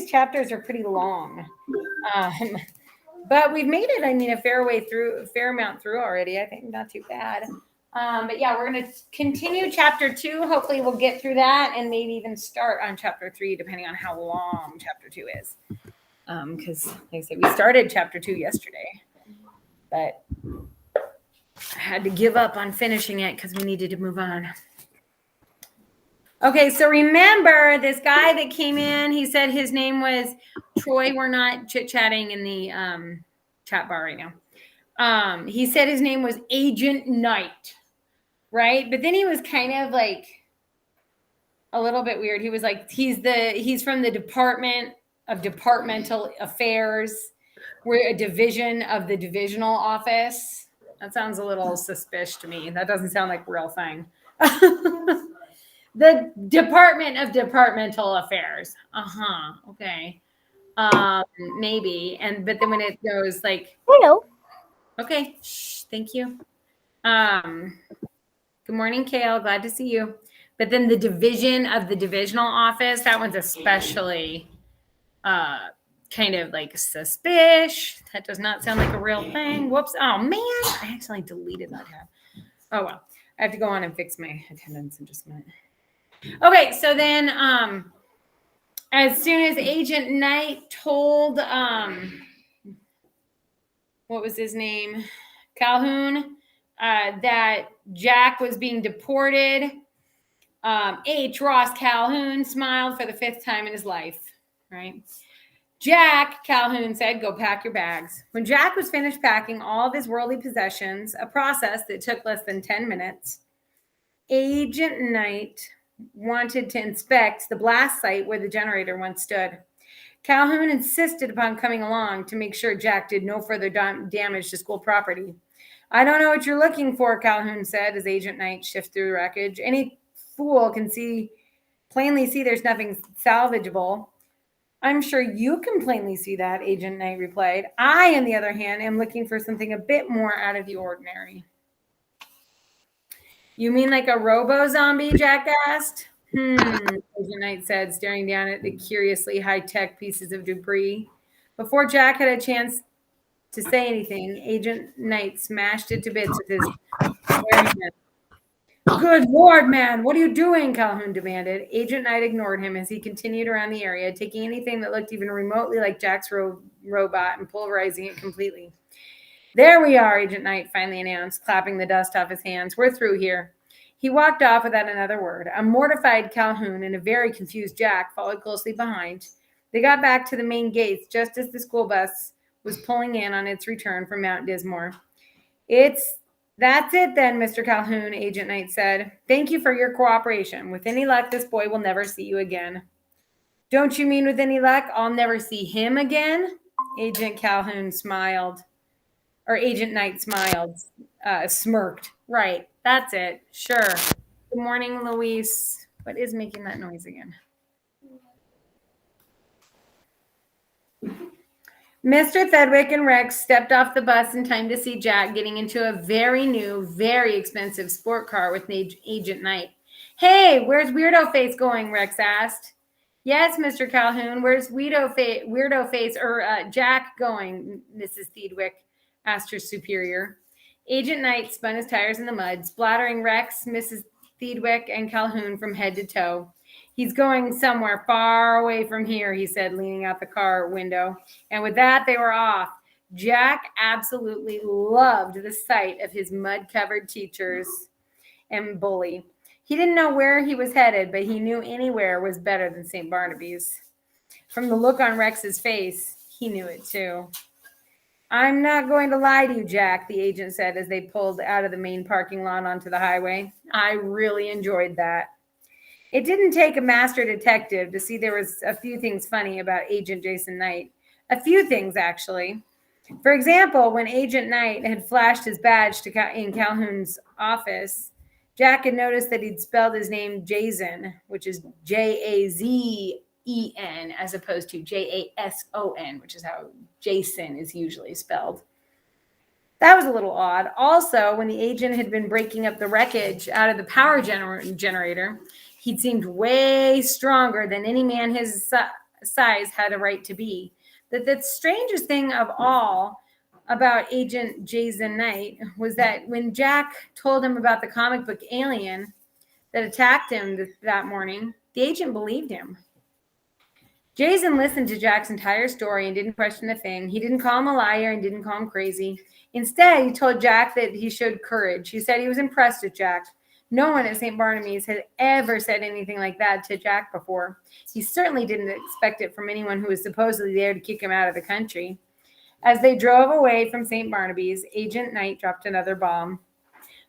chapters are pretty long. But we've made it, I mean, a fair amount through already. I think not too bad. But yeah, we're going to continue chapter 2. Hopefully we'll get through that and maybe even start on chapter 3, depending on how long chapter 2 is. Because like I said, we started chapter 2 yesterday, but I had to give up on finishing it because we needed to move on. Okay, so remember this guy that came in, he said his name was Troy. We're not chit-chatting in the chat bar right now. He said his name was Agent Knight, right? But then he was kind of like a little bit weird. He was like, he's from the Department of Departmental Affairs. We're a division of the divisional office. That sounds a little suspicious to me. That doesn't sound like a real thing. The Department of Departmental Affairs. Okay. Maybe. But then when it goes like, hello. Okay. Shh, thank you. Good morning, Kale. Glad to see you. But then the division of the divisional office, that one's especially kind of like suspicious. That does not sound like a real thing. Whoops. Oh man, I accidentally deleted that tab. Oh well. I have to go on and fix my attendance in just a minute. Okay, so then as soon as Agent Knight told what was his name? Calhoun, that Jack was being deported, H. Ross Calhoun smiled for the 5th time in his life, right? Jack, Calhoun said, go pack your bags. When Jack was finished packing all of his worldly possessions, a process that took less than 10 minutes, Agent Knight wanted to inspect the blast site where the generator once stood. Calhoun insisted upon coming along to make sure Jack did no further damage to school property. I don't know what you're looking for, Calhoun said as Agent Knight shifted through the wreckage. Any fool can plainly see there's nothing salvageable. I'm sure you can plainly see that, Agent Knight replied. I, on the other hand, am looking for something a bit more out of the ordinary. You mean like a robo-zombie, Jack asked? Agent Knight said, staring down at the curiously high-tech pieces of debris. Before Jack had a chance to say anything, Agent Knight smashed it to bits with his hand. Good Lord, man, what are you doing? Calhoun demanded. Agent Knight ignored him as he continued around the area, taking anything that looked even remotely like Jack's robot and pulverizing it completely. There we are, Agent Knight finally announced, clapping the dust off his hands. We're through here. He walked off without another word. A mortified Calhoun and a very confused Jack followed closely behind. They got back to the main gates just as the school bus was pulling in on its return from Mount Dismore. That's it then, Mr. Calhoun, Agent Knight said. Thank you for your cooperation. With any luck, this boy will never see you again. Don't you mean with any luck, I'll never see him again? Agent Calhoun smiled. Or Agent Knight smiled, smirked. Right, that's it. Sure. Good morning, Luis. What is making that noise again? Mr. Thedwick and Rex stepped off the bus in time to see Jack getting into a very new, very expensive sport car with Agent Knight. Hey, where's Weirdo Face going? Rex asked. Yes, Mr. Calhoun, where's Weirdo Face or Jack going? Mrs. Thedwick asked her superior. Agent Knight spun his tires in the mud, splattering Rex, Mrs. Thedwick, and Calhoun from head to toe. He's going somewhere far away from here, he said, leaning out the car window. And with that, they were off. Jack absolutely loved the sight of his mud-covered teachers and bully. He didn't know where he was headed, but he knew anywhere was better than St. Barnaby's. From the look on Rex's face, he knew it too. I'm not going to lie to you, Jack, the agent said as they pulled out of the main parking lot onto the highway. I really enjoyed that. It didn't take a master detective to see there was a few things funny about Agent Jason Knight. A few things, actually. For example, when Agent Knight had flashed his badge in Calhoun's office, Jack had noticed that he'd spelled his name Jason, which is Jazen, as opposed to Jason, which is how Jason is usually spelled. That was a little odd. Also, when the agent had been breaking up the wreckage out of the power generator, he'd seemed way stronger than any man size had a right to be. That the strangest thing of all about Agent Jason Knight was that when Jack told him about the comic book alien that attacked him that morning, the agent believed him. Jason listened to Jack's entire story and didn't question a thing. He didn't call him a liar and didn't call him crazy. Instead, he told Jack that he showed courage. He said he was impressed with Jack. No one at St. Barnabas had ever said anything like that to Jack before. He certainly didn't expect it from anyone who was supposedly there to kick him out of the country. As they drove away from St. Barnabas, Agent Knight dropped another bomb.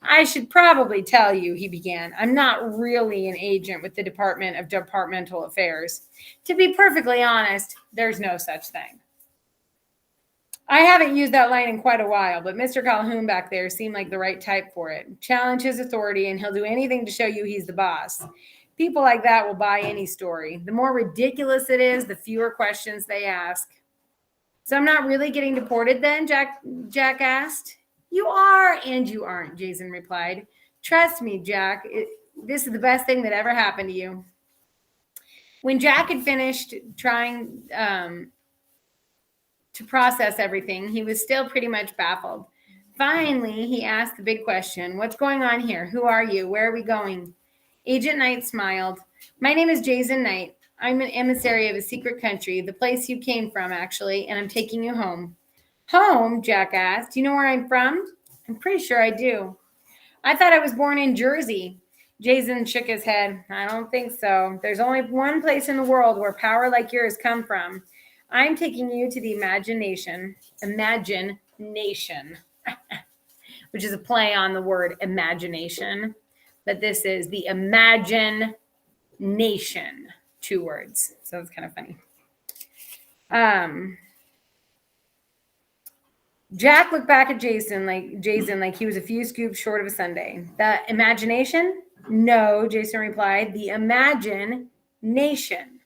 I should probably tell you, he began, I'm not really an agent with the Department of Departmental Affairs. To be perfectly honest, there's no such thing. I haven't used that line in quite a while, but Mr. Calhoun back there seemed like the right type for it. Challenge his authority and he'll do anything to show you he's the boss. People like that will buy any story. The more ridiculous it is, the fewer questions they ask. So I'm not really getting deported then, Jack asked. You are and you aren't, Jason replied. Trust me, Jack. This is the best thing that ever happened to you. When Jack had finished trying to process everything, he was still pretty much baffled. Finally, he asked the big question. What's going on here? Who are you? Where are we going? Agent Knight smiled. My name is Jason Knight. I'm an emissary of a secret country, the place you came from, actually, and I'm taking you home. Home? Jack asked. Do you know where I'm from? I'm pretty sure I do. I thought I was born in Jersey. Jason shook his head. I don't think so. There's only one place in the world where power like yours come from. I'm taking you to the imagination, which is a play on the word imagination. But this is the Imagine Nation, 2 words. So it's kind of funny. Jack looked back at Jason like he was a few scoops short of a sundae. The imagination? No, Jason replied. The Imagine Nation.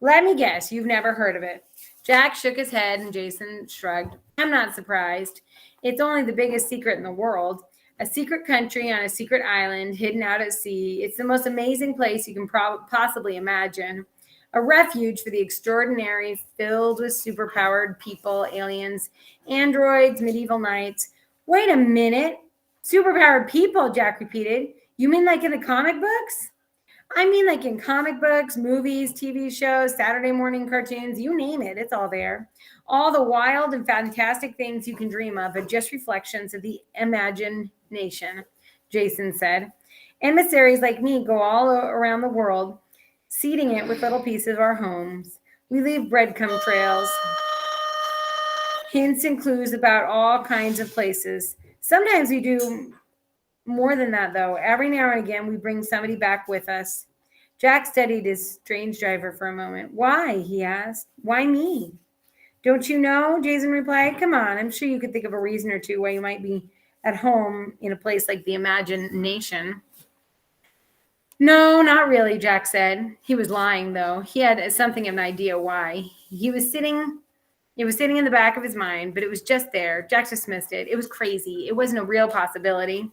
Let me guess, you've never heard of it. Jack shook his head and Jason shrugged. I'm not surprised. It's only the biggest secret in the world. A secret country on a secret island hidden out at sea. It's the most amazing place you can possibly imagine. A refuge for the extraordinary, filled with superpowered people, aliens, androids, medieval knights. Wait a minute. Superpowered people, Jack repeated. You mean like in the comic books? I mean like in comic books, movies, TV shows, Saturday morning cartoons, you name it, it's all there. All the wild and fantastic things you can dream of are just reflections of the imagination, Jason said. Emissaries like me go all around the world, seeding it with little pieces of our homes. We leave breadcrumb trails, hints and clues about all kinds of places. Sometimes we do more than that, though. Every now and again, we bring somebody back with us. Jack studied his strange driver for a moment. Why? He asked. Why me? Don't you know? Jason replied. Come on, I'm sure you could think of a reason or two why you might be at home in a place like the imagination. No, not really, Jack said. He was lying, though. He had something of an idea why. It was sitting in the back of his mind, but it was just there. Jack dismissed it. It was crazy. It wasn't a real possibility.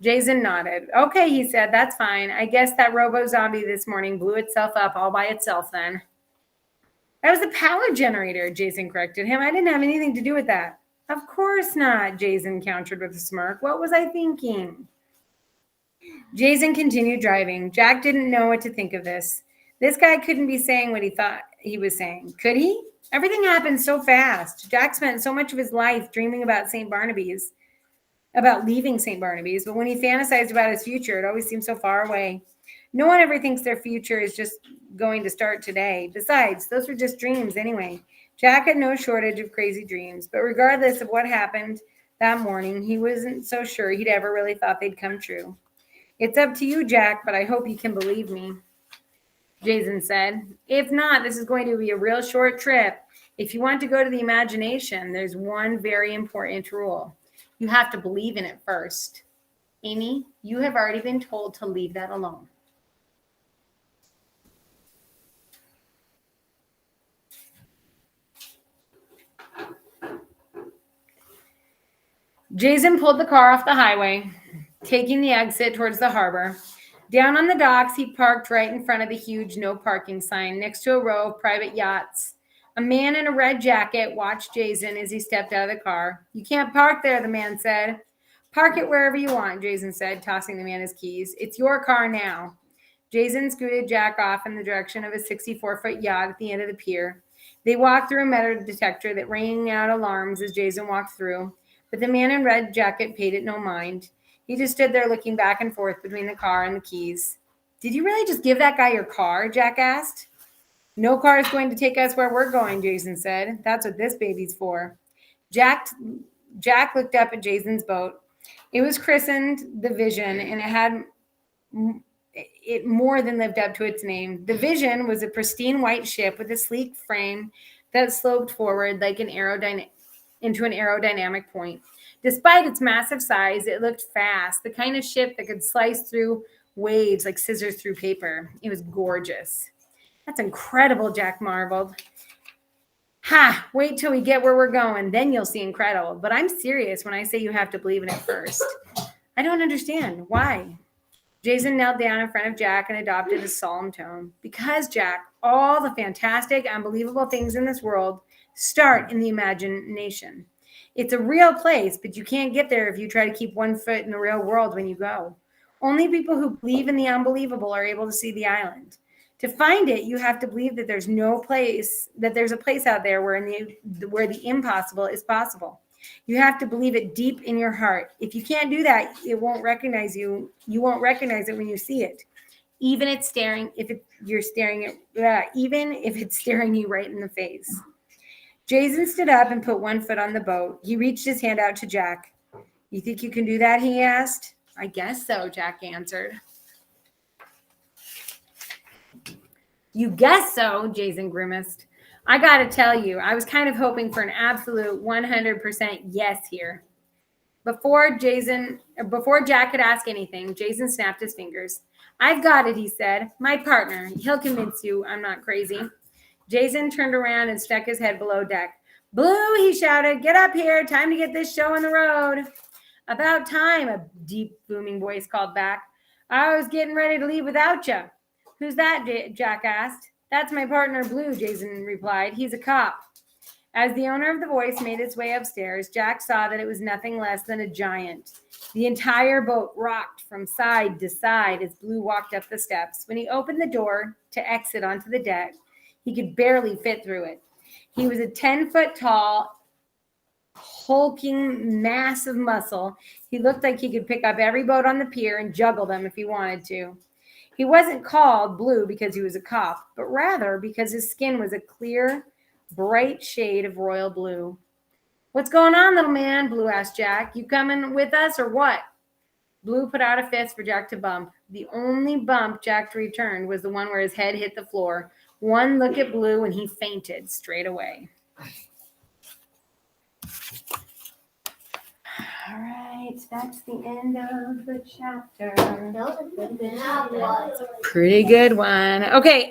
Jason nodded. Okay, he said, that's fine. I guess that robo-zombie this morning blew itself up all by itself then. That was the power generator, Jason corrected him. I didn't have anything to do with that. Of course not, Jason countered with a smirk. What was I thinking? Jason continued driving. Jack didn't know what to think of this. This guy couldn't be saying what he thought he was saying. Could he? Everything happened so fast. Jack spent so much of his life dreaming about St. Barnabas, about leaving St. Barnabas, but when he fantasized about his future, it always seemed so far away. No one ever thinks their future is just going to start today. Besides, those were just dreams anyway. Jack had no shortage of crazy dreams, but regardless of what happened that morning, he wasn't so sure he'd ever really thought they'd come true. It's up to you, Jack, but I hope you can believe me, Jason said. If not, this is going to be a real short trip. If you want to go to the imagination, there's one very important rule. You have to believe in it first. Amy, you have already been told to leave that alone. Jason pulled the car off the highway, taking the exit towards the harbor. Down on the docks, he parked right in front of the huge no parking sign next to a row of private yachts. A man in a red jacket watched Jason as he stepped out of the car. "You can't park there," the man said. "Park it wherever you want," Jason said, tossing the man his keys. "It's your car now." Jason scooted Jack off in the direction of a 64-foot yacht at the end of the pier. They walked through a metal detector that rang out alarms as Jason walked through, but the man in red jacket paid it no mind. He just stood there looking back and forth between the car and the keys. "Did you really just give that guy your car?" Jack asked. "No car is going to take us where we're going," Jason said. "That's what this baby's for." Jack looked up at Jason's boat. It was christened the Vision, and it more than lived up to its name. The Vision was a pristine white ship with a sleek frame that sloped forward like into an aerodynamic point. Despite its massive size, it looked fast, the kind of ship that could slice through waves like scissors through paper. It was gorgeous. "That's incredible," Jack marveled. "Ha, wait till we get where we're going, then you'll see incredible. But I'm serious when I say you have to believe in it first." "I don't understand. Why?" Jason knelt down in front of Jack and adopted a solemn tone. "Because, Jack, all the fantastic, unbelievable things in this world start in the imagination. It's a real place, but you can't get there if you try to keep one foot in the real world when you go. Only people who believe in the unbelievable are able to see the island. To find it, you have to believe that there's a place out there where the impossible is possible. You have to believe it deep in your heart. If you can't do that, it won't recognize you. You won't recognize it when you see it, even if it's staring you right in the face." Jason stood up and put one foot on the boat. He reached his hand out to Jack. "You think you can do that?" he asked. "I guess so," Jack answered. "You guess so?" Jason grimaced. "I got to tell you, I was kind of hoping for an absolute 100% yes here." Before Jack could ask anything, Jason snapped his fingers. "I've got it," he said. "My partner. He'll convince you I'm not crazy." Jason turned around and stuck his head below deck. "Blue," he shouted, "get up here. Time to get this show on the road." "About time," a deep, booming voice called back. "I was getting ready to leave without you." "Who's that?" Jack asked. "That's my partner, Blue," Jason replied. "He's a cop." As the owner of the voice made its way upstairs, Jack saw that it was nothing less than a giant. The entire boat rocked from side to side as Blue walked up the steps. When he opened the door to exit onto the deck, he could barely fit through it. He was a 10-foot tall, hulking mass of muscle. He looked like he could pick up every boat on the pier and juggle them if he wanted to. He wasn't called Blue because he was a cop, but rather because his skin was a clear, bright shade of royal blue. "What's going on, little man?" Blue asked Jack. "You coming with us or what?" Blue put out a fist for Jack to bump. The only bump Jack returned was the one where his head hit the floor. One look at Blue and he fainted straight away. All right, that's the end of the chapter. That was a good one. Pretty good one. Okay,